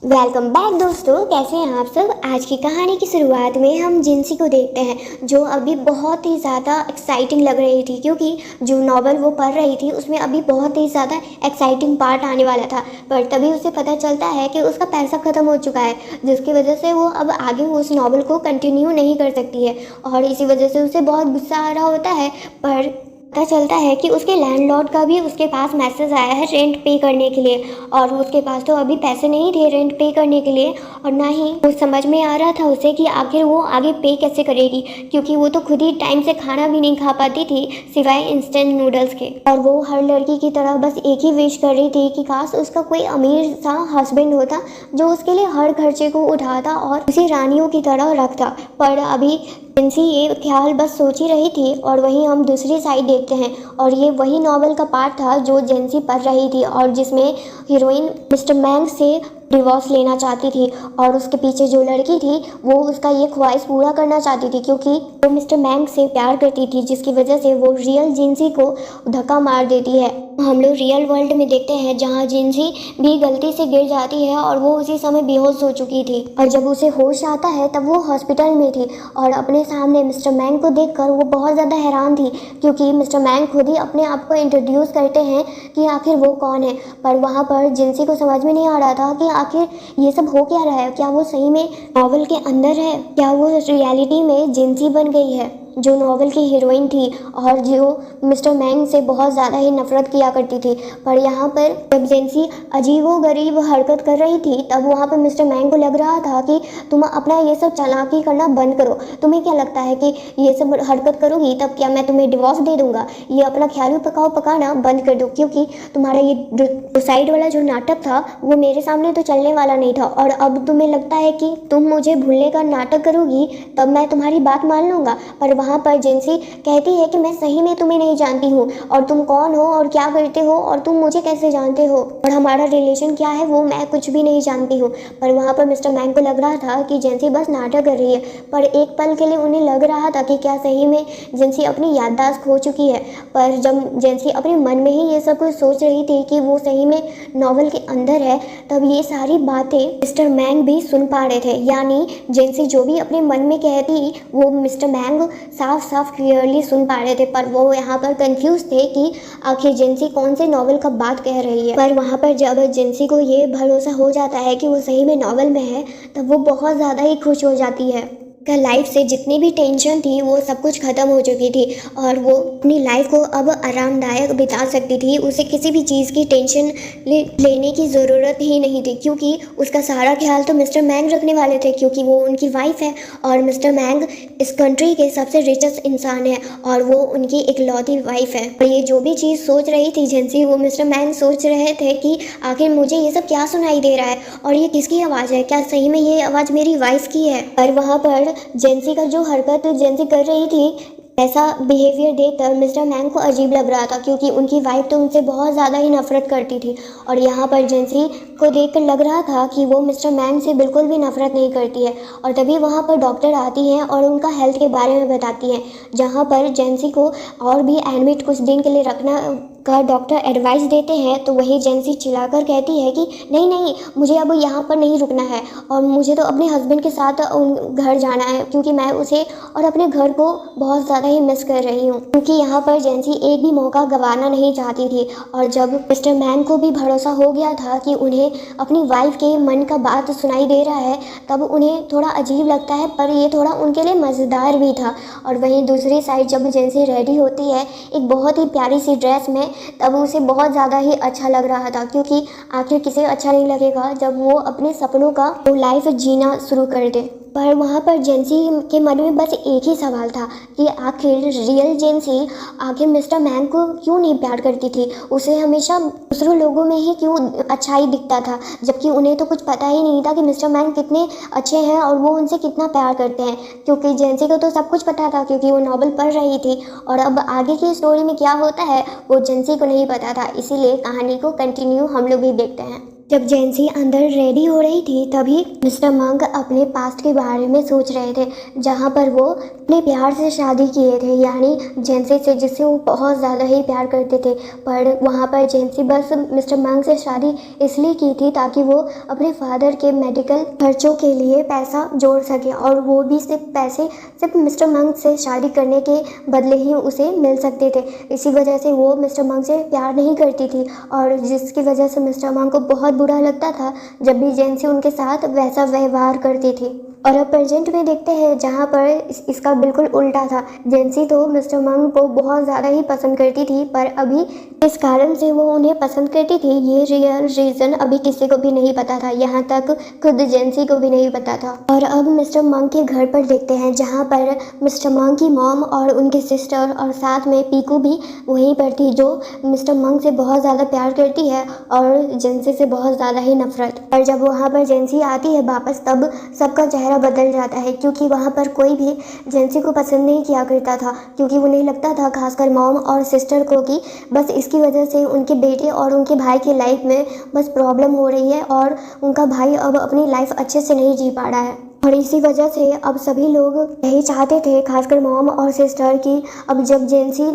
Welcome back दोस्तों, कैसे हैं आप सब। आज की कहानी की शुरुआत में हम जिनसी को देखते हैं, जो अभी बहुत ही ज़्यादा एक्साइटिंग लग रही थी, क्योंकि जो नॉवल वो पढ़ रही थी उसमें अभी बहुत ही ज़्यादा एक्साइटिंग पार्ट आने वाला था। पर तभी उसे पता चलता है कि उसका पैसा ख़त्म हो चुका है, जिसकी वजह से वो अब आगे उस नॉवल को कंटिन्यू नहीं कर सकती है और इसी वजह से उसे बहुत गुस्सा आ रहा होता है। पर पता चलता है कि उसके लैंडलॉर्ड का भी उसके पास मैसेज आया है रेंट पे करने के लिए, और उसके पास तो अभी पैसे नहीं थे रेंट पे करने के लिए, और ना ही वो समझ में आ रहा था उसे कि आखिर वो आगे पे कैसे करेगी, क्योंकि वो तो खुद ही टाइम से खाना भी नहीं खा पाती थी सिवाय इंस्टेंट नूडल्स के। और वो हर लड़की की तरह बस एक ही विश कर रही थी कि काश उसका कोई अमीर सा हस्बैंड होता जो उसके लिए हर खर्चे को उठाता और उसे रानियों की तरह रखता। पर अभी जिनसी ये ख्याल बस सोच ही रही थी, और वहीं हम दूसरी साइड देखते हैं, और ये वही नॉवल का पार्ट था जो जेंसी पढ़ रही थी और जिसमें हीरोइन मिस्टर मैंग से डिवोर्स लेना चाहती थी, और उसके पीछे जो लड़की थी वो उसका ये ख्वाहिश पूरा करना चाहती थी, क्योंकि वो मिस्टर मैंग से प्यार करती थी, जिसकी वजह से वो रियल जिनसी को धक्का मार देती है। हम लोग रियल वर्ल्ड में देखते हैं जहाँ जिनसी भी गलती से गिर जाती है और वो उसी समय बेहोश हो चुकी थी, और जब उसे होश आता है तब वो हॉस्पिटल में थी और अपने सामने मिस्टर मैंग को देखकर वो बहुत ज़्यादा हैरान थी, क्योंकि मिस्टर मैंग खुद ही अपने आप को इंट्रोड्यूस करते हैं कि आखिर वो कौन है। पर वहाँ पर जिनसी को समझ में नहीं आ रहा था कि आखिर ये सब हो क्या रहा है, क्या वो सही में नॉवल के अंदर है, क्या वो रियलिटी में जिनसी बन गई है जो नॉवल की हीरोइन थी और जो मिस्टर मैंग से बहुत ज़्यादा ही नफरत किया करती थी। पर यहाँ पर जब जेंसी अजीबोगरीब हरकत कर रही थी तब वहाँ पर मिस्टर मैंग को लग रहा था कि तुम अपना ये सब चालाकी करना बंद करो। तुम्हें क्या लगता है कि ये सब हरकत करोगी तब क्या मैं तुम्हें डिवोर्स दे दूंगा? ये अपना ख्याल पकाओ पकाना बंद कर दो, क्योंकि तुम्हारा ये सुसाइड वाला जो नाटक था वो मेरे सामने तो चलने वाला नहीं था, और अब तुम्हें लगता है कि तुम मुझे भूलने का नाटक करोगी तब मैं तुम्हारी बात मान लूँगा। पर वहाँ पर जेंसी कहती है कि मैं सही में तुम्हें नहीं जानती हूँ, और तुम कौन हो और क्या करते हो और तुम मुझे कैसे जानते हो और हमारा रिलेशन क्या है वो मैं कुछ भी नहीं जानती हूँ। पर वहाँ पर मिस्टर मैंग को लग रहा था कि जेंसी बस नाटक कर रही है, पर एक पल के लिए उन्हें लग रहा था कि क्या सही में जेंसी अपनी याददाश्त खो चुकी है। पर जब जेंसी अपने मन में ही ये सब कुछ सोच रही थी कि वो सही में नॉवल के अंदर है, तब ये सारी बातें मिस्टर मैंग भी सुन पा रहे थे। यानी जेंसी जो भी अपने मन में कहती वो मिस्टर मैंग साफ साफ क्लियरली सुन पा रहे थे, पर वो यहाँ पर कंफ्यूज थे कि आखिर जेंसी कौन से नॉवल का बात कह रही है। पर वहाँ पर जब जेंसी को ये भरोसा हो जाता है कि वो सही में नॉवल में है, तब वो बहुत ज़्यादा ही खुश हो जाती है। का लाइफ से जितनी भी टेंशन थी वो सब कुछ ख़त्म हो चुकी थी, और वो अपनी लाइफ को अब आरामदायक बिता सकती थी। उसे किसी भी चीज़ की टेंशन लेने की ज़रूरत ही नहीं थी, क्योंकि उसका सारा ख्याल तो मिस्टर मैंग रखने वाले थे, क्योंकि वो उनकी वाइफ है और मिस्टर मैंग इस कंट्री के सबसे रिचेस्ट इंसान है और वो उनकी इकलौती वाइफ है। और ये जो भी चीज़ सोच रही थी जेंसी, वो मिस्टर मैंग सोच रहे थे कि आखिर मुझे ये सब क्या सुनाई दे रहा है और ये किसकी आवाज़ है, क्या सही में ये आवाज़ मेरी वाइफ की है। और वहाँ पर जेंसी का जो हरकत जेंसी कर रही थी, ऐसा बिहेवियर देखकर मिस्टर मैंग को अजीब लग रहा था, क्योंकि उनकी वाइफ तो उनसे बहुत ज़्यादा ही नफरत करती थी। और यहाँ पर जेंसी को देखकर लग रहा था कि वो मिस्टर मैंग से बिल्कुल भी नफरत नहीं करती है। और तभी वहाँ पर डॉक्टर आती हैं और उनका हेल्थ के बारे में बताती हैं, जहाँ पर जेंसी को और भी एडमिट कुछ दिन के लिए रखना का डॉक्टर एडवाइस देते हैं। तो वही जेंसी चिल्लाकर कहती है कि नहीं नहीं, मुझे अब यहाँ पर नहीं रुकना है और मुझे तो अपने हस्बैंड के साथ घर जाना है, क्योंकि मैं उसे और अपने घर को बहुत ज़्यादा ही मिस कर रही हूँ। क्योंकि यहाँ पर जेंसी एक भी मौका गंवाना नहीं चाहती थी, और जब मिस्टर मैंग को भी भरोसा हो गया था कि उन्हें अपनी वाइफ के मन का बात सुनाई दे रहा है, तब उन्हें थोड़ा अजीब लगता है, पर ये थोड़ा उनके लिए मज़ेदार भी था। और वहीं दूसरी साइड जब जेंसी रेडी होती है एक बहुत ही प्यारी सी ड्रेस में, तब उसे बहुत ज़्यादा ही अच्छा लग रहा था, क्योंकि आखिर किसे अच्छा नहीं लगेगा जब वो अपने सपनों का वो लाइफ जीना शुरू कर दे। पर वहाँ पर जेंसी के मन में बस एक ही सवाल था कि आखिर रियल जेंसी आखिर मिस्टर मैंग को क्यों नहीं प्यार करती थी। उसे हमेशा दूसरों लोगों में ही क्यों अच्छाई दिखता था, जबकि उन्हें तो कुछ पता ही नहीं था कि मिस्टर मैंग कितने अच्छे हैं और वो उनसे कितना प्यार करते हैं। क्योंकि जेंसी को तो सब कुछ पता था, क्योंकि वो नॉवल पढ़ रही थी, और अब आगे की स्टोरी में क्या होता है वो जेंसी को नहीं पता था। इसीलिए कहानी को कंटिन्यू हम लोग भी देखते हैं। जब जेंसी अंदर रेडी हो रही थी तभी मिस्टर मंक अपने पास्ट के बारे में सोच रहे थे, जहाँ पर वो अपने प्यार से शादी किए थे, यानी जेंसी से, जिससे वो बहुत ज़्यादा ही प्यार करते थे। पर वहाँ पर जेंसी बस मिस्टर मंक से शादी इसलिए की थी ताकि वो अपने फादर के मेडिकल खर्चों के लिए पैसा जोड़ सके, और वो भी सिर्फ मिस्टर मंक से शादी करने के बदले ही उसे मिल सकते थे। इसी वजह से वो मिस्टर मंक से प्यार नहीं करती थी, और जिसकी वजह से मिस्टर मंक को बहुत बुरा लगता था जब भी जेंसी उनके साथ वैसा व्यवहार करती थी। और अब प्रेजेंट में देखते हैं जहाँ पर इसका बिल्कुल उल्टा था। जेंसी तो मिस्टर मंक को बहुत ज़्यादा ही पसंद करती थी, पर अभी इस कारण से वो उन्हें पसंद करती थी ये रियल रीज़न अभी किसी को भी नहीं पता था, यहाँ तक खुद जेंसी को भी नहीं पता था। और अब मिस्टर मंक के घर पर देखते हैं जहाँ पर मिस्टर मंक की मॉम और उनकी सिस्टर और साथ में पीकू भी वहीं पर थी, जो मिस्टर मंक से बहुत ज़्यादा प्यार करती है और जेंसी से बहुत ज़्यादा ही नफरत। और जब वहाँ पर जेंसी आती है वापस, तब सबका चेहरा बदल जाता है, क्योंकि वहाँ पर कोई भी जेंसी को पसंद नहीं किया करता था, क्योंकि उन्हें लगता था, खासकर मॉम और सिस्टर को, कि बस इसकी वजह से उनके बेटे और उनके भाई की लाइफ में बस प्रॉब्लम हो रही है और उनका भाई अब अपनी लाइफ अच्छे से नहीं जी पा रहा है। और इसी वजह से अब सभी लोग यही चाहते थे, खासकर मॉम और सिस्टर, कि अब जब जेंसी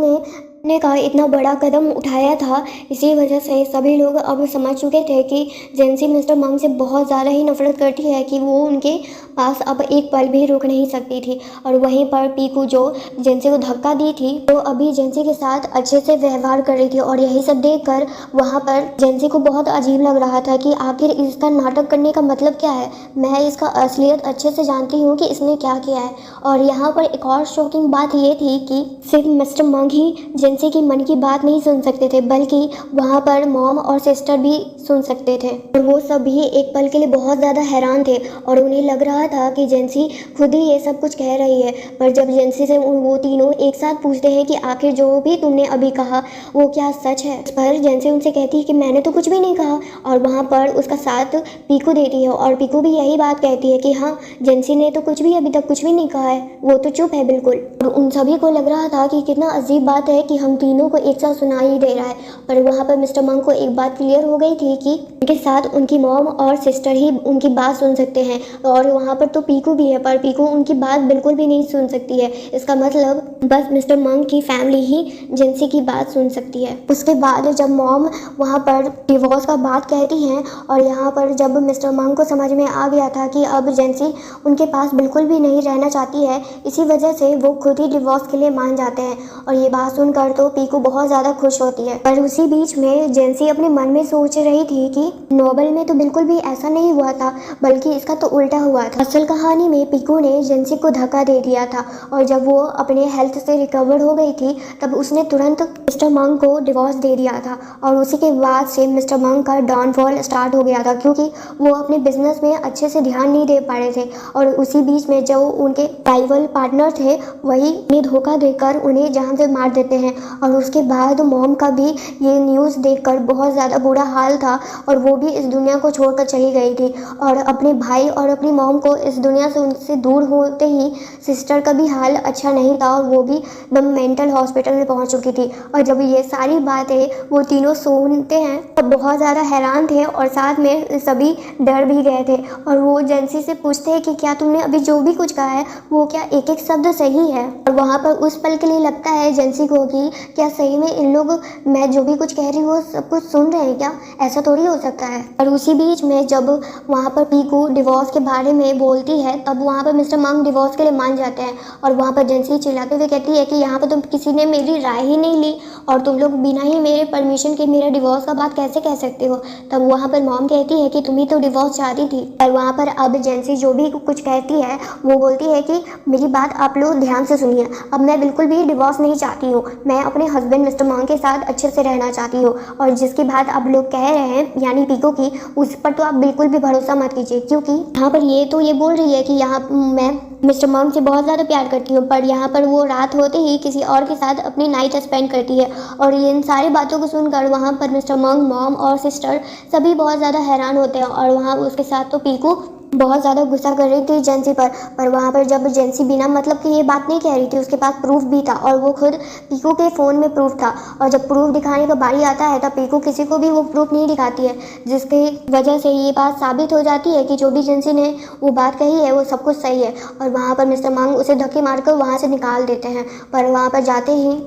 ने का इतना बड़ा कदम उठाया था, इसी वजह से सभी लोग अब समझ चुके थे कि जेंसी मिस्टर मंक से बहुत ज़्यादा ही नफरत करती है, कि वो उनके पास अब एक पल भी रुक नहीं सकती थी। और वहीं पर पीकू, जो जेंसी को धक्का दी थी, तो अभी जेंसी के साथ अच्छे से व्यवहार कर रही थी। और यही सब देखकर वहाँ पर जेंसी को बहुत अजीब लग रहा था कि आखिर इसका नाटक करने का मतलब क्या है। मैं इसका असलियत अच्छे से जानती हूँ कि इसने क्या किया है। और यहाँ पर एक और शॉकिंग बात ये थी कि सिर्फ मिस्टर मंक ही जेंसी की मन की बात नहीं सुन सकते थे, बल्कि वहाँ पर मॉम और सिस्टर भी सुन सकते थे। और वो सब भी एक पल के लिए बहुत ज़्यादा हैरान थे, और उन्हें लग रहा था कि जेंसी खुद ही ये सब कुछ कह रही है। पर जब जेंसी से वो तीनों एक साथ पूछते हैं कि आखिर जो भी तुमने अभी कहा वो क्या सच है, पर जेंसी उनसे कहती है कि मैंने तो कुछ भी नहीं कहा। और वहाँ पर उसका साथ पीकू देती है, और पीकू भी यही बात कहती है कि हाँ, जेंसी ने तो अभी तक कुछ भी नहीं कहा है, वो तो चुप है बिल्कुल। और उन सभी को लग रहा था कि कितना अजीब बात है कि हम तीनों को एक साथ सुना ही दे रहा है। पर वहाँ पर मिस्टर मंक को एक बात क्लियर हो गई थी कि उनके साथ उनकी मॉम और सिस्टर ही उनकी बात सुन सकते हैं, और वहाँ पर तो पीकू भी है, पर पीकू उनकी बात बिल्कुल भी नहीं सुन सकती है। इसका मतलब बस मिस्टर मंक की फैमिली ही जेंसी की बात सुन सकती है। उसके बाद जब मॉम वहाँ पर डिवोर्स का बात कहती हैं, और यहाँ पर जब मिस्टर मंक को समझ में आ गया था कि अब जेंसी उनके पास बिल्कुल भी नहीं रहना चाहती है, इसी वजह से वो खुद ही डिवोर्स के लिए मान जाते हैं। और ये बात सुनकर तो पीकू बहुत ज़्यादा खुश होती है। पर उसी बीच में जेंसी अपने मन में सोच रही थी कि नॉवेल में तो बिल्कुल भी ऐसा नहीं हुआ था, बल्कि इसका तो उल्टा हुआ था। असल कहानी में पीकू ने जेंसी को धक्का दे दिया था, और जब वो अपने हेल्थ से रिकवर हो गई थी, तब उसने तुरंत मिस्टर मंक को डिवोर्स दे दिया था। और उसी के बाद से मिस्टर मंक का डाउनफॉल स्टार्ट हो गया था, क्योंकि वो अपने बिजनेस में अच्छे से ध्यान नहीं दे पा रहे थे। और उसी बीच में जो उनके राइवल पार्टनर थे, वही उन्हें धोखा देकर उन्हें जान से मार देते हैं। और उसके बाद मॉम का भी ये न्यूज़ देखकर बहुत ज़्यादा बुरा हाल था, और वो भी इस दुनिया को छोड़कर चली गई थी। और अपने भाई और अपनी मॉम को इस दुनिया से उनसे दूर होते ही सिस्टर का भी हाल अच्छा नहीं था, और वो भी एकदम मेंटल हॉस्पिटल में पहुंच चुकी थी। और जब ये सारी बातें वो तीनों सुनते हैं, तब बहुत ज़्यादा हैरान थे, और साथ में सभी डर भी गए थे। और वो जेंसी से पूछते हैं कि क्या तुमने अभी जो भी कुछ कहा है वो क्या एक एक शब्द सही है। और वहाँ पर उस पल के लिए लगता है जेंसी को कि क्या सही में इन लोग मैं जो भी कुछ कह रही हूँ वो सब कुछ सुन रहे हैं क्या, ऐसा थोड़ी हो सकता है। और उसी बीच में जब वहाँ पर पीकू डिवोर्स के बारे में बोलती है, तब वहाँ पर मिस्टर मंक डिवोर्स के लिए मान जाते हैं। और वहाँ पर जेंसी चिल्लाते हुए कहती है कि यहाँ पर तुम किसी ने मेरी राय ही नहीं ली, और तुम लोग बिना ही मेरे परमिशन के मेरा डिवोर्स का बात कैसे कह सकते हो। तब वहाँ पर मॉम कहती है कि तुम ही तो डिवोर्स चाहती थी। और वहाँ पर अब जेंसी जो भी कुछ कहती है वो बोलती है कि मेरी बात आप लोग ध्यान से सुनिए, अब मैं बिल्कुल भी डिवोर्स नहीं चाहती हूँ, मैं अपने हस्बैंड मिस्टर मंक के साथ अच्छे से रहना चाहती हूँ। और जिसकी बात आप लोग कह रहे हैं यानी पीकू की, उस पर तो आप बिल्कुल भी भरोसा मत कीजिए, क्योंकि यहाँ पर ये बोल रही है कि यहाँ मैं मिस्टर मंक से बहुत ज़्यादा प्यार करती हूँ, पर यहाँ पर वो रात होते ही किसी और के साथ अपनी नाइट स्पेंड करती है। और ये इन सारी बातों को सुनकर वहाँ पर मिस्टर मंक, मॉम और सिस्टर सभी बहुत ज़्यादा हैरान होते हैं। और वहाँ उसके साथ तो पीकू बहुत ज़्यादा गुस्सा कर रही थी जेंसी पर वहाँ पर जब जेंसी बिना मतलब कि ये बात नहीं कह रही थी, उसके पास प्रूफ भी था और वो खुद पीकू के फ़ोन में प्रूफ था। और जब प्रूफ दिखाने का बारी आता है तब पीकू किसी को भी वो प्रूफ नहीं दिखाती है, जिसकी वजह से ये बात साबित हो जाती है कि जो भी जेंसी ने वो बात कही है वो सब कुछ सही है। और वहाँ पर मिस्टर मंग उसे धक्के मारकर वहाँ से निकाल देते हैं। पर वहाँ पर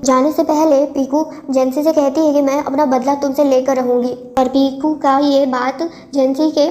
जाने से पहले पीकू जेंसी से कहती है कि मैं अपना बदला तुमसे लेकर रहूँगी। पर पीकू का ये बात जेंसी के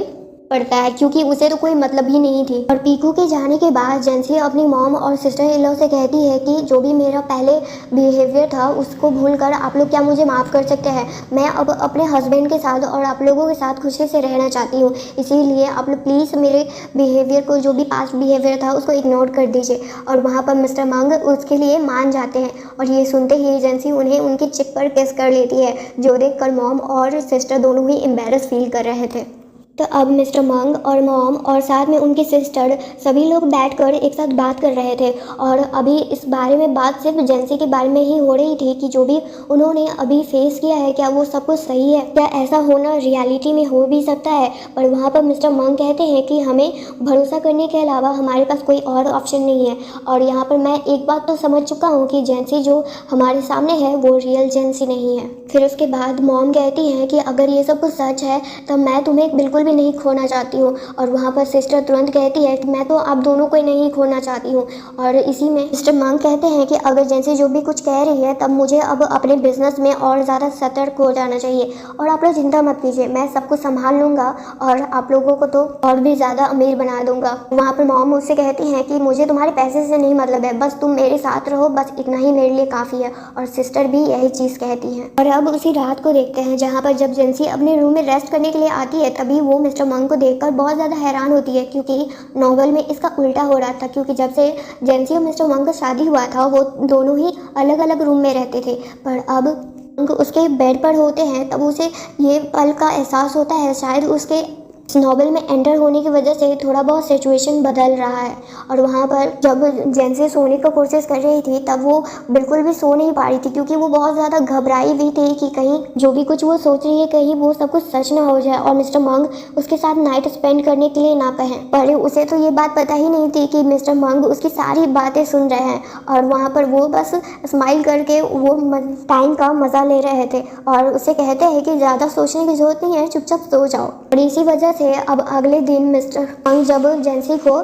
पड़ता है क्योंकि उसे तो कोई मतलब ही नहीं थी। और पीकू के जाने के बाद जेंसी अपनी मॉम और सिस्टर इन लॉ से कहती है कि जो भी मेरा पहले बिहेवियर था उसको भूलकर आप लोग क्या मुझे माफ़ कर सकते हैं। मैं अब अपने हस्बैंड के साथ और आप लोगों के साथ खुशी से रहना चाहती हूँ, इसीलिए आप लोग प्लीज़ मेरे बिहेवियर को, जो भी पास्ट बिहेवियर था उसको इग्नोर कर दीजिए। और वहाँ पर मिस्टर मंग उसके लिए मान जाते हैं और ये सुनते ही जेंसी उन्हें उनकी चिक पर किस कर लेती है, जो देखकर मॉम और सिस्टर दोनों ही एम्बैरस फील कर रहे थे। तो अब मिस्टर मंग और मॉम और साथ में उनकी सिस्टर सभी लोग बैठकर एक साथ बात कर रहे थे। और अभी इस बारे में बात सिर्फ जेंसी के बारे में ही हो रही थी कि जो भी उन्होंने अभी फेस किया है क्या वो सब कुछ सही है, क्या ऐसा होना रियलिटी में हो भी सकता है। पर वहाँ पर मिस्टर मंग कहते हैं कि हमें भरोसा करने के अलावा हमारे पास कोई और ऑप्शन नहीं है। और यहाँ पर मैं एक बात तो समझ चुका हूँ कि जेंसी जो हमारे सामने है वो रियल जेंसी नहीं है। फिर उसके बाद मॉम कहती हैं कि अगर ये सब कुछ सच है तो मैं तुम्हें बिल्कुल भी नहीं खोना चाहती हूँ। और वहाँ पर सिस्टर तुरंत कहती है कि मैं तो आप दोनों को नहीं खोना चाहती हूँ। और इसी में मिस्टर मंग कहते हैं कि अगर जेंसी जो भी कुछ कह रही है तब मुझे अब अपने बिजनेस में और ज़्यादा सतर्क हो जाना चाहिए। और आप लोग चिंता मत कीजिए, मैं सब कुछ संभाल लूँगा और आप लोगों को तो और भी ज़्यादा अमीर बना दूँगा। वहाँ पर मॉम मुझसे कहती हैं कि मुझे तुम्हारे पैसे से नहीं मतलब है, बस तुम मेरे साथ रहो, बस इतना ही मेरे लिए काफ़ी है। और सिस्टर भी यही चीज़ कहती हैं। और अब उसी रात को देखते हैं जहाँ पर जब जेंसी अपने रूम में रेस्ट करने के लिए आती है तभी वो मिस्टर मंग को देखकर बहुत ज़्यादा हैरान होती है, क्योंकि नॉवल में इसका उल्टा हो रहा था। क्योंकि जब से जेंसी और मिस्टर मंग का शादी हुआ था वो दोनों ही अलग अलग रूम में रहते थे, पर अब उसके बेड पर होते हैं तब उसे ये पल का एहसास होता है शायद उसके इस नॉवल में एंटर होने की वजह से थोड़ा बहुत सिचुएशन बदल रहा है। और वहाँ पर जब जेंसी सोने का कोशिश कर रही थी तब वो बिल्कुल भी सो नहीं पा रही थी, क्योंकि वो बहुत ज़्यादा घबराई हुई थी कि कहीं जो भी कुछ वो सोच रही है कहीं वो सब कुछ सच ना हो जाए और मिस्टर मंग उसके साथ नाइट स्पेंड करने के लिए ना कहें। पर उसे तो ये बात पता ही नहीं थी कि मिस्टर मंग उसकी सारी बातें सुन रहे हैं और वहाँ पर वो बस स्माइल करके वो टाइम का मज़ा ले रहे थे और उसे कहते हैं कि ज़्यादा सोचने की जरूरत नहीं है, चुपचाप सो जाओ। और इसी वजह से अब अगले दिन मिस्टर मंग जब जेंसी को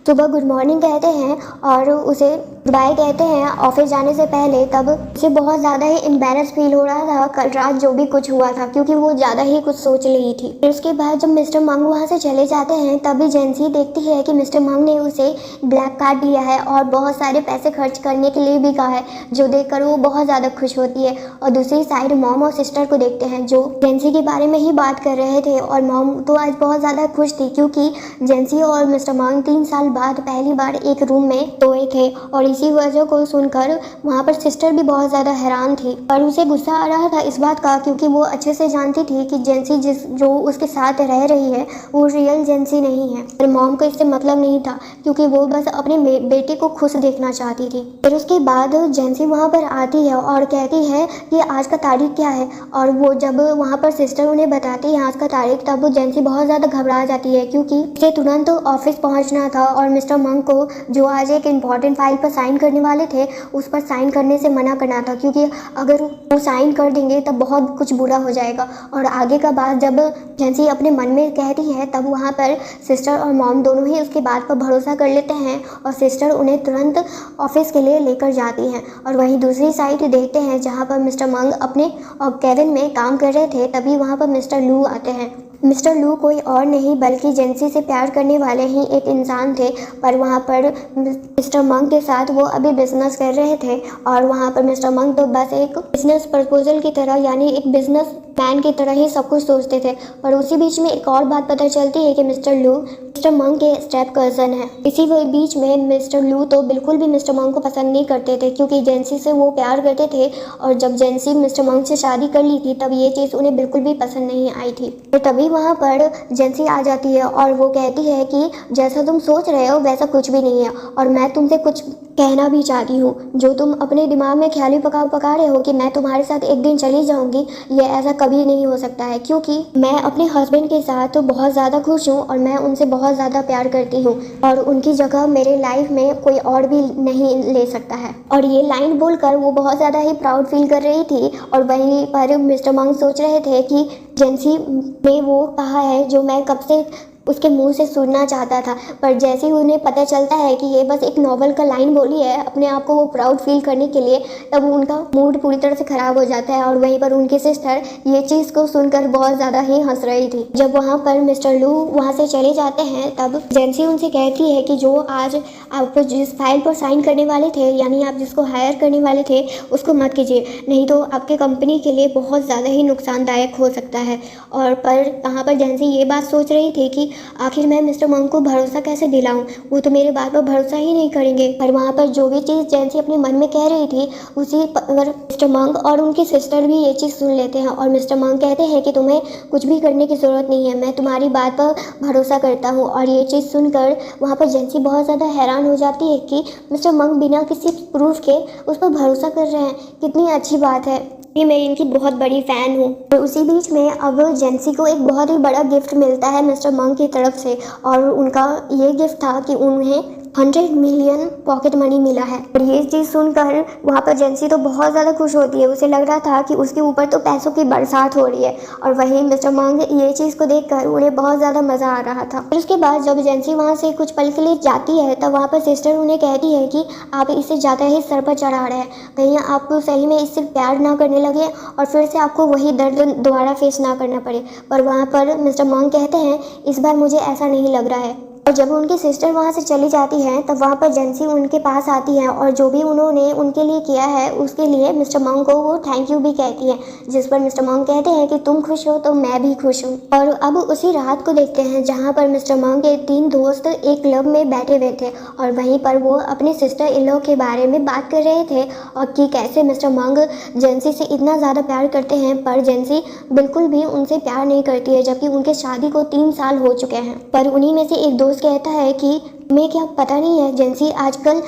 सुबह गुड मॉर्निंग कहते हैं और उसे बाय कहते हैं ऑफिस जाने से पहले, तब उसे बहुत ज़्यादा ही एम्बैरस फील हो रहा था कल रात जो भी कुछ हुआ था, क्योंकि वो ज़्यादा ही कुछ सोच रही थी। फिर उसके बाद जब मिस्टर मंग वहाँ से चले जाते हैं तभी जेंसी देखती है कि मिस्टर मंग ने उसे ब्लैक कार्ड दिया है और बहुत सारे पैसे खर्च करने के लिए भी कहा है, जो देखकर वो बहुत ज़्यादा खुश होती है। और दूसरी साइड मॉम और सिस्टर को देखते हैं जो जेंसी के बारे में ही बात कर रहे थे। और मॉम तो आज बहुत ज़्यादा खुश थी क्योंकि जेंसी और मिस्टर मंग 3 साल बाद पहली बार एक रूम में सोए थे। और इसी वजह को सुनकर वहाँ पर सिस्टर भी बहुत ज़्यादा हैरान थी और उसे गुस्सा आ रहा था इस बात का, क्योंकि वो अच्छे से जानती थी कि जेंसी जो उसके साथ रह रही है वो रियल जेंसी नहीं है। पर मॉम को इससे मतलब नहीं था क्योंकि वो बस अपने बेटे को खुश देखना चाहती थी। फिर उसके बाद जेंसी वहाँ पर आती है और कहती है कि आज का तारीख क्या है। और वो जब वहाँ पर सिस्टर उन्हें बताती है आज का तारीख, तब जेंसी बहुत ज़्यादा घबरा जाती है क्योंकि उसे तुरंत ऑफिस पहुँचना था और मिस्टर मंग को जो आज एक इम्पॉर्टेंट फाइल पर साइन करने वाले थे उस पर साइन करने से मना करना था, क्योंकि अगर वो साइन कर देंगे तब बहुत कुछ बुरा हो जाएगा। और आगे का बात जब जेंसी अपने मन में कहती है तब वहाँ पर सिस्टर और मॉम दोनों ही उसकी बात पर भरोसा कर लेते हैं और सिस्टर उन्हें तुरंत ऑफिस के लिए लेकर जाती हैं। और वहीं दूसरी साइड देखते हैं जहाँ पर मिस्टर मंग अपने केबिन में काम कर रहे थे, तभी वहाँ पर मिस्टर लू आते हैं। मिस्टर लू कोई और नहीं बल्कि जेंसी से प्यार करने वाले ही एक इंसान थे, पर वहाँ पर मिस्टर मंग के साथ वो अभी बिजनेस कर रहे थे। और वहाँ पर मिस्टर मंग तो बस एक बिजनेस प्रपोजल की तरह यानी एक बिजनेस मैन की तरह ही सब कुछ सोचते थे। और उसी बीच में एक और बात पता चलती है कि मिस्टर लू मिस्टर मंग के स्टेप कज़न है। इसी बीच में मिस्टर लू तो बिल्कुल भी मिस्टर मंग को पसंद नहीं करते थे क्योंकि जेंसी से वो प्यार करते थे और जब जेंसी मिस्टर मंग से शादी कर ली थी तब ये चीज़ उन्हें बिल्कुल भी पसंद नहीं आई थी। तो तभी वहाँ पर जेंसी आ जाती है और वो कहती है कि जैसा तुम सोच रहे हो वैसा कुछ भी नहीं है और मैं तुमसे कुछ कहना भी चाहती हूँ। जो तुम अपने दिमाग में ख्याली पका रहे हो कि मैं तुम्हारे साथ एक दिन चली जाऊँगी, ये ऐसा कभी नहीं हो सकता है, क्योंकि मैं अपने हस्बैंड के साथ तो बहुत ज़्यादा खुश हूँ और मैं उनसे बहुत ज़्यादा प्यार करती हूँ और उनकी जगह मेरे लाइफ में कोई और भी नहीं ले सकता है। और ये लाइन बोलकर वो बहुत ज़्यादा ही प्राउड फील कर रही थी और वहीं पर मिस्टर मंग सोच रहे थे कि जेंसी ने वो कहा है जो मैं कब से उसके मुंह से सुनना चाहता था। पर जैसे ही उन्हें पता चलता है कि ये बस एक नॉवल का लाइन बोली है अपने आप को वो प्राउड फील करने के लिए, तब उनका मूड पूरी तरह से ख़राब हो जाता है और वहीं पर उनकी सिस्टर ये चीज़ को सुनकर बहुत ज़्यादा ही हंस रही थी। जब वहाँ पर मिस्टर लू वहाँ से चले जाते हैं तब जेंसी उनसे कहती है कि जो आज आप जिस फाइल पर साइन करने वाले थे, यानी आप जिसको हायर करने वाले थे, उसको मत कीजिए, नहीं तो आपके कंपनी के लिए बहुत ज़्यादा ही नुकसानदायक हो सकता है। और पर कहाँ पर जेंसी ये बात सोच रही थी कि आखिर मैं मिस्टर मंग को भरोसा कैसे दिलाऊं, वो तो मेरे बात पर भरोसा ही नहीं करेंगे। पर वहाँ पर जो भी चीज़ जेंसी अपने मन में कह रही थी उसी पर मिस्टर मंग और उनकी सिस्टर भी ये चीज़ सुन लेते हैं और मिस्टर मंग कहते हैं कि तुम्हें कुछ भी करने की ज़रूरत नहीं है, मैं तुम्हारी बात पर भरोसा करता हूँ। और ये चीज़ सुनकर वहाँ पर जेंसी बहुत ज़्यादा हैरान हो जाती है कि मिस्टर मंग बिना किसी प्रूफ के उस पर भरोसा कर रहे हैं, कितनी अच्छी बात है, ये मैं इनकी बहुत बड़ी फ़ैन हूँ। तो उसी बीच में अब जेंसी को एक बहुत ही बड़ा गिफ्ट मिलता है मिस्टर मंग की तरफ से और उनका ये गिफ्ट था कि उन्हें 100 मिलियन पॉकेट मनी मिला है। और ये चीज़ सुनकर वहाँ पर जेंसी तो बहुत ज़्यादा खुश होती है, उसे लग रहा था कि उसके ऊपर तो पैसों की बरसात हो रही है। और वहीं मिस्टर मंग ये चीज़ को देखकर उन्हें बहुत ज़्यादा मज़ा आ रहा था। फिर उसके बाद जब जेंसी वहाँ से कुछ पल के लिए जाती है तब वहाँ पर सिस्टर उन्हें कहती है कि आप इसे ज़्यादा ही सर पर चढ़ा रहे हैं, कहीं आप सही में इससे प्यार ना करने लगे और फिर से आपको वही दर्द दोबारा फेस ना करना पड़े। पर वहाँ पर मिस्टर मंग कहते हैं इस बार मुझे ऐसा नहीं लग रहा है। और जब उनकी सिस्टर वहाँ से चली जाती है तब वहाँ पर जेंसी उनके पास आती है और जो भी उन्होंने उनके लिए किया है उसके लिए मिस्टर मंग को वो थैंक यू भी कहती है, जिस पर मिस्टर मंग कहते हैं कि तुम खुश हो तो मैं भी खुश हूँ। और अब उसी रात को देखते हैं जहाँ पर मिस्टर मंग के 3 दोस्त एक क्लब में बैठे हुए थे और वहीं पर वो अपने सिस्टर इन लॉ के बारे में बात कर रहे थे और कि कैसे मिस्टर मंग जेंसी से इतना ज़्यादा प्यार करते हैं पर जेंसी बिल्कुल भी उनसे प्यार नहीं करती है, जबकि उनके शादी को 3 साल हो चुके हैं। पर उन्हीं में से एक दोस्त कहता है कि मैं क्या पता नहीं है जेंसी आजकल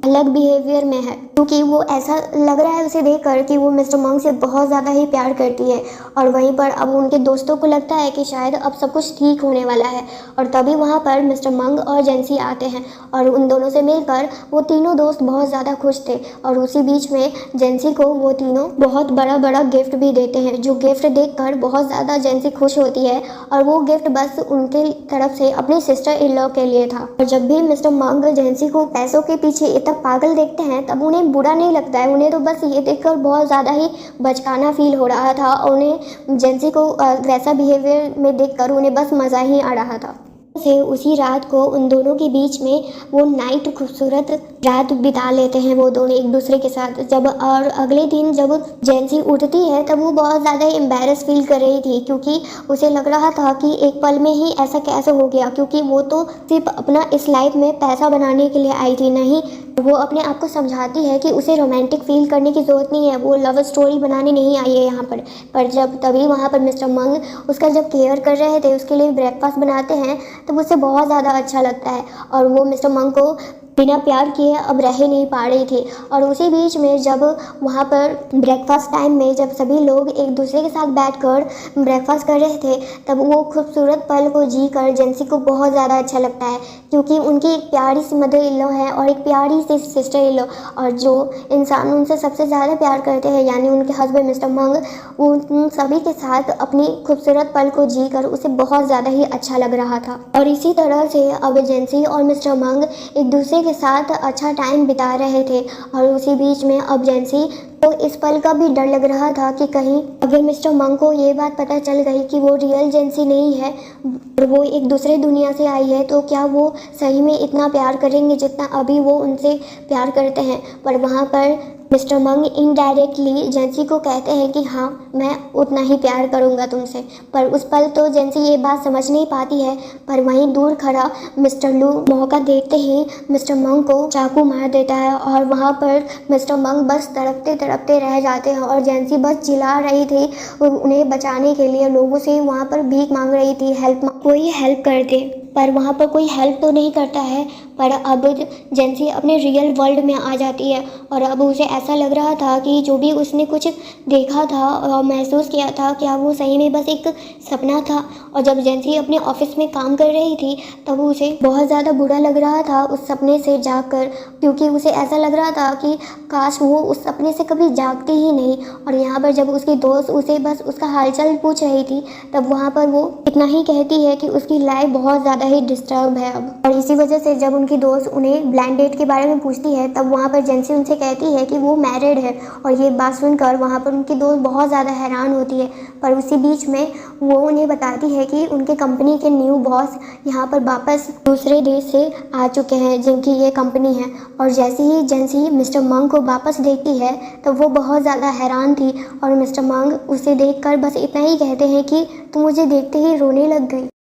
अलग बिहेवियर में है, क्योंकि वो ऐसा लग रहा है उसे देखकर कि वो मिस्टर मंग से बहुत ज़्यादा ही प्यार करती है। और वहीं पर अब उनके दोस्तों को लगता है कि शायद अब सब कुछ ठीक होने वाला है और तभी वहाँ पर मिस्टर मंग और जेंसी आते हैं और उन दोनों से मिलकर वो तीनों दोस्त बहुत ज़्यादा खुश थे। और उसी बीच में जेंसी को वो तीनों बहुत बड़ा बड़ा गिफ्ट भी देते हैं, जो गिफ्ट देखकर बहुत ज़्यादा जेंसी खुश होती है और वो गिफ्ट बस उनके तरफ से अपनी सिस्टर इन लॉ के लिए था। और जब भी मिस्टर मंग जेंसी को पैसों के पीछे इतना पागल देखते हैं तब उन्हें बुरा नहीं लगता है, उन्हें तो बस ये देखकर बहुत ज़्यादा ही बचकाना फील हो रहा था और उन्हें जेंसी को वैसा बिहेवियर में देखकर उन्हें बस मज़ा ही आ रहा था। से उसी रात को उन दोनों के बीच में वो नाइट खूबसूरत रात बिता लेते हैं वो दोनों एक दूसरे के साथ। जब और अगले दिन जब जेंसी उठती है तब वो बहुत ज़्यादा एम्बैरस फील कर रही थी, क्योंकि उसे लग रहा था कि एक पल में ही ऐसा कैसे हो गया, क्योंकि वो तो सिर्फ अपना इस लाइफ में पैसा बनाने के लिए आई थी, नहीं वो अपने आप को समझाती है कि उसे रोमांटिक फील करने की ज़रूरत नहीं है, वो लव स्टोरी बनाने नहीं आई है यहाँ पर जब तभी वहाँ पर मिस्टर मंग उसका जब केयर कर रहे थे, उसके लिए ब्रेकफास्ट बनाते हैं तब उसे बहुत ज़्यादा अच्छा लगता है और वो मिस्टर मंग को बिना प्यार किए अब रह ही नहीं पा रही थी। और उसी बीच में जब वहाँ पर ब्रेकफास्ट टाइम में जब सभी लोग एक दूसरे के साथ बैठकर ब्रेकफास्ट कर रहे थे तब वो खूबसूरत पल को जी कर जेंसी को बहुत ज़्यादा अच्छा लगता है, क्योंकि उनकी एक प्यारी सी मदर इन लॉ है और एक प्यारी सी सिस्टर इन लॉ, और जो इंसान उनसे सबसे ज़्यादा प्यार करते हैं यानी उनके हस्बैंड मिस्टर मंग, वो उन सभी के साथ अपनी खूबसूरत पल को जी कर उसे बहुत ज़्यादा ही अच्छा लग रहा था। और इसी तरह से अब जेंसी और मिस्टर मंग एक दूसरे के साथ अच्छा टाइम बिता रहे थे। और उसी बीच में अब जेंसी तो इस पल का भी डर लग रहा था कि कहीं अगर मिस्टर मंग को ये बात पता चल गई कि वो रियल जेंसी नहीं है और वो एक दूसरे दुनिया से आई है, तो क्या वो सही में इतना प्यार करेंगे जितना अभी वो उनसे प्यार करते हैं। पर वहाँ पर मिस्टर मंग इनडायरेक्टली जेंसी को कहते हैं कि हाँ मैं उतना ही प्यार करूँगा तुमसे। पर उस पल तो जेंसी ये बात समझ नहीं पाती है, पर वहीं दूर खड़ा मिस्टर लू मौका देखते ही मिस्टर मंग को चाकू मार देता है और वहाँ पर मिस्टर मंग बस तड़पते तड़पते रह जाते हैं और जेंसी बस चिल्ला रही थी उन्हें बचाने के लिए, लोगों से वहाँ पर भीख मांग रही थी, कोई हेल्प कर दे। पर वहाँ पर कोई हेल्प तो नहीं करता है, पर अब जेंसी अपने रियल वर्ल्ड में आ जाती है और अब उसे ऐसा लग रहा था कि जो भी उसने कुछ देखा था और महसूस किया था, क्या वो सही में बस एक सपना था। और जब जेंसी अपने ऑफिस में काम कर रही थी तब उसे बहुत ज़्यादा बुरा लग रहा था उस सपने से जागकर, क्योंकि उसे ऐसा लग रहा था कि काश वो उस सपने से कभी जागती ही नहीं। और यहाँ पर जब उसकी दोस्त उसे बस उसका हालचाल पूछ रही थी तब वहाँ पर वो इतना ही कहती है कि उसकी लाइफ बहुत ज़्यादा ही डिस्टर्ब है अब। और इसी वजह से जब उनकी दोस्त उन्हें ब्लाइंड डेट के बारे में पूछती है तब वहाँ पर जेंसी उनसे कहती है कि वो मैरिड है। और ये बात सुनकर वहाँ पर उनकी दोस्त बहुत ज़्यादा हैरान होती है। पर उसी बीच में वो उन्हें बताती है कि उनके कंपनी के न्यू बॉस यहाँ पर वापस दूसरे देश से आ चुके हैं जिनकी ये कंपनी है। और जैसे ही जेंसी मिस्टर मंग को वापस देखती है तब वो बहुत ज़्यादा हैरान थी और मिस्टर मंग उसे देखकर बस इतना ही कहते हैं कि तुम मुझे देखते ही रोने लग गई।